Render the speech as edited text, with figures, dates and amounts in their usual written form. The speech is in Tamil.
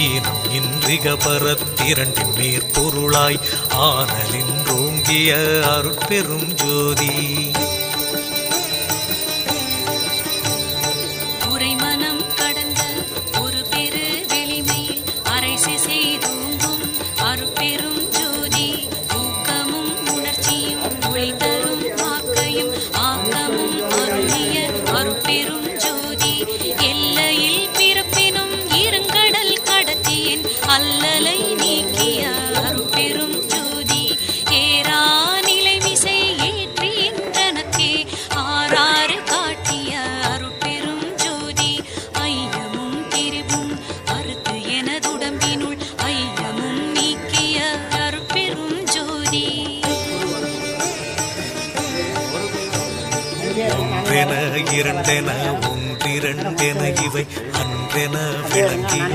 ஈனம் இன்றிக பரத்திரண்டின் மேற்பொருளாய் ஆனலின் ரோங்கிய அருட்பெரும் ஜோதி. உரைமனம் கடந்த ஒரு பெரு வெளிமையில் அரைசி செய்தூங்கும் அருட்பெரும் ஜோதி. ஊக்கமும் உணர்ச்சியும் ஒளி தரும் வாக்கையும் ஆக்கமும் அருளிய அருட்பெரும் ஜோதி. எல்லையில் பிறப்பினும் இருங்கடல் கடத்தியின் அல்லலை நீக்கிய அருட்பெரும் ஜோதி. ஏரா நிலைமிசை ஏற்றி என்றனக்கே ஆறாறு காட்டிய அருட்பெரும் ஜோதி. ஐயமும் திரிவும் அறுத்து எனதுடம்பினுள் ஐயமும் நீக்கிய அருட்பெரும் ஜோதி. ஒன்றென இரண்டென ஒன்றிரண்டென இவை அன்றென விளங்கிய